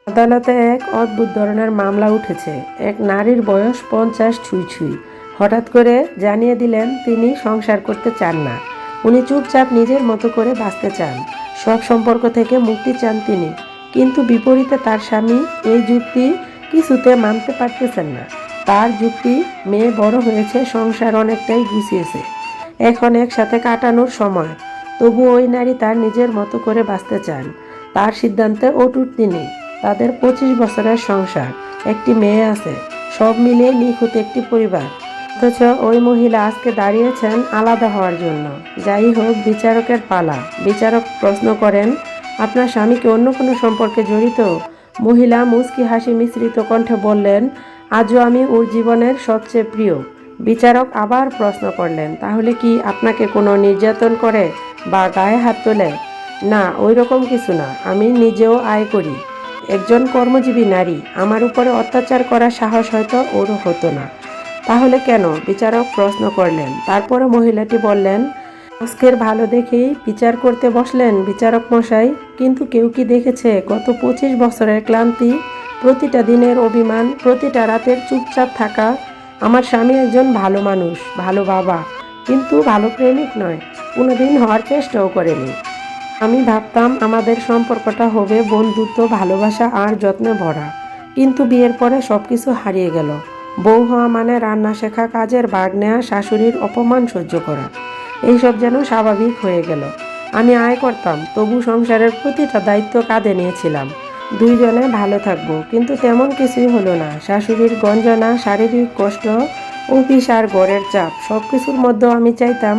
আদালতে এক অদ্ভুত ধরনের মামলা উঠেছে। এক নারীর বয়স 50 ছুঁই ছুঁই হঠাৎ করে জানিয়ে দিলেন তিনি সংসার করতে চান না। উনি চুপচাপ নিজের মতো করে বাঁচতে চান, সব সম্পর্ক থেকে মুক্তি চান তিনি। কিন্তু বিপরীতে তার স্বামী এই যুক্তি কিছুতে মানতে পারতেছেন না। তার যুক্তি, মেয়ে বড় হয়েছে, সংসার অনেকটাই গুছিয়েছে, এখন একসাথে কাটানোর সময়। তবু ওই নারী তার নিজের মতো করে বাঁচতে চান। তার সিদ্ধান্তে অটুট তিনি। তাদের 25 বছরের সংসার, একটি মেয়ে আছে, সব মিলিয়ে নিখুঁত একটি পরিবার। অথচ ওই মহিলা আজকে দাঁড়িয়েছেন আলাদা হওয়ার জন্য। যাই হোক, বিচারকের পালা। বিচারক প্রশ্ন করেন, আপনার স্বামী কি অন্য কোনো সম্পর্কে জড়িত? মহিলা মুচকি হাসি মিশ্রিত কণ্ঠে বললেন, আজও আমি ওর জীবনের সবচেয়ে প্রিয়। বিচারক আবার প্রশ্ন করলেন, তাহলে কি আপনাকে কোনো নির্যাতন করে বা গায়ে হাত তোলে? না, ওই রকম কিছু না, আমি নিজেও আয় করি, একজন কর্মজীবী নারী, আমার উপরে অত্যাচার করার সাহস হয়তো ওরও হতো না। তাহলে কেন? বিচারক প্রশ্ন করলেন। তারপরে মহিলাটি বললেন, আজকের ভালো দেখেই বিচার করতে বসলেন বিচারক মশাই, কিন্তু কেউ কি দেখেছে গত 25 বছরের ক্লান্তি, প্রতিটা দিনের অভিমান, প্রতিটা রাতের চুপচাপ থাকা? আমার স্বামী একজন ভালো মানুষ, ভালো বাবা, কিন্তু ভালো প্রেমিক নয়, কোনোদিন হওয়ার চেষ্টাও করেনি। আমি ভাবতাম আমাদের সম্পর্কটা হবে বন্ধুত্ব, ভালোবাসা আর যত্নে ভরা, কিন্তু বিয়ের পরে সব কিছু হারিয়ে গেল। বউ হওয়া মানে রান্না শেখা, কাজের ভাগ নেওয়া, শাশুড়ির অপমান সহ্য করা, এইসব যেন স্বাভাবিক হয়ে গেল। আমি আয় করতাম, তবু সংসারের প্রতিটা দায়িত্ব কাঁধে নিয়েছিলাম। দুইজনে ভালো থাকবো, কিন্তু তেমন কিছুই হলো না। শাশুড়ির গঞ্জনা, শারীরিক কষ্ট, অফিস আর ঘরের চাপ, সব কিছুর মধ্যেও আমি চাইতাম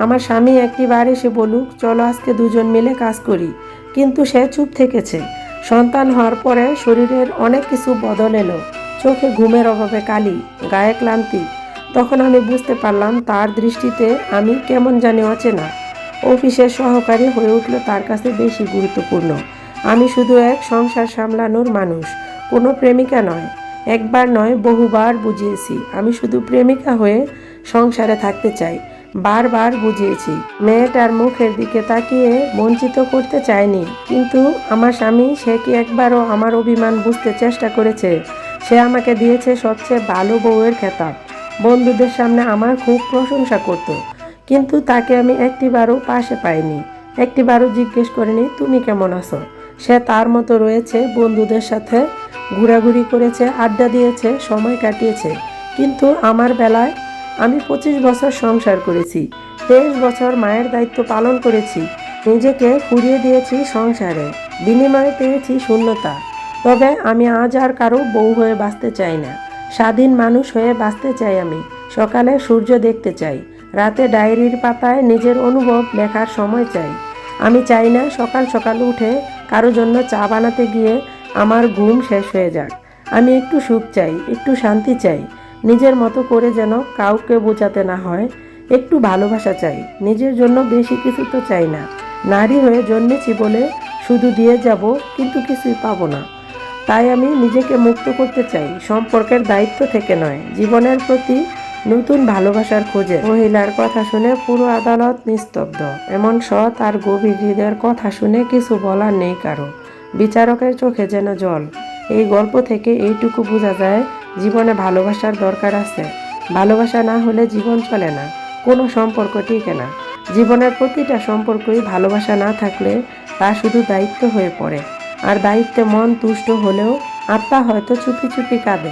আমার স্বামী একটিবার এসে বলুক, চলো আজকে দুজন মিলে কাজ করি। কিন্তু সে চুপ থেকেছে। সন্তান হওয়ার পরে শরীরের অনেক কিছু বদল এলো, চোখে ঘুমের অভাবে কালি, গায়ে ক্লান্তি। তখন আমি বুঝতে পারলাম তার দৃষ্টিতে আমি কেমন জানি অচেনা। অফিসের সহকারী হয়ে উঠল তার কাছে বেশি গুরুত্বপূর্ণ। আমি শুধু এক সংসার সামলানোর মানুষ, কোনো প্রেমিকা নয়। একবার নয়, বহুবার বুঝিয়েছি আমি শুধু প্রেমিকা হয়ে সংসারে থাকতে চাই। বারবার বুঝিয়েছি, মেয়েটার মুখের দিকে তাকিয়ে বঞ্চিত করতে চাইনি। কিন্তু আমার স্বামী, সে কি একবারও আমার অভিমান বুঝতে চেষ্টা করেছে? সে আমাকে দিয়েছে সবচেয়ে ভালো বউয়ের খেতাব, বন্ধুদের সামনে আমার খুব প্রশংসা করত, কিন্তু তাকে আমি একটিবারও পাশে পাইনি, একটিবারও জিজ্ঞেস করিনি তুমি কেমন আছো। সে তার মতো রয়েছে, বন্ধুদের সাথে ঘোরাঘুরি করেছে, আড্ডা দিয়েছে, সময় কাটিয়েছে। কিন্তু আমার বেলায় আমি 25 বছর সংসার করেছি, 23 বছর মায়ের দায়িত্ব পালন করেছি, নিজেকে ফুরিয়ে দিয়েছি সংসারে, বিনিময়ে পেয়েছি শূন্যতা। তবে আমি আজ আর কারো বউ হয়ে বাঁচতে চাই না, স্বাধীন মানুষ হয়ে বাঁচতে চাই। আমি সকালে সূর্য দেখতে চাই, রাতে ডায়েরির পাতায় নিজের অনুভব লেখার সময় চাই। আমি চাই না সকাল সকাল উঠে কারো জন্য চা বানাতে গিয়ে আমার ঘুম শেষ হয়ে যাক। আমি একটু সুখ চাই, একটু শান্তি চাই, নিজের মতো করে যেন কাউকে বোঝাতে না হয়। একটু ভালোবাসা চাই, নিজের জন্য বেশি কিছু তো চাই না। নারী হয়ে জন্মেছি বলে শুধু দিয়ে যাব, কিন্তু কিছুই পাবো না। তাই আমি নিজেকে মুক্ত করতে চাই, সম্পর্কের দায়িত্ব থেকে নয়, জীবনের প্রতি নতুন ভালোবাসার খোঁজে। মহিলার কথা শুনে পুরো আদালত নিস্তব্ধ। এমন সৎ আর গভীর হৃদয়ের কথা শুনে কিছু বলার নেই কারো। বিচারকের চোখে যেন জল। এই গল্প থেকে এইটুকু বোঝা যায়, জীবনে ভালোবাসার দরকার আছে। ভালোবাসা না হলে জীবন চলে না, কোনো সম্পর্ক টিকে না। জীবনের প্রতিটা সম্পর্কই ভালোবাসা না থাকলে তা শুধু দায়িত্ব হয়ে পড়ে। আর দায়িত্বে মন তুষ্ট হলেও আত্মা হয়তো চুপি চুপি কাঁদে।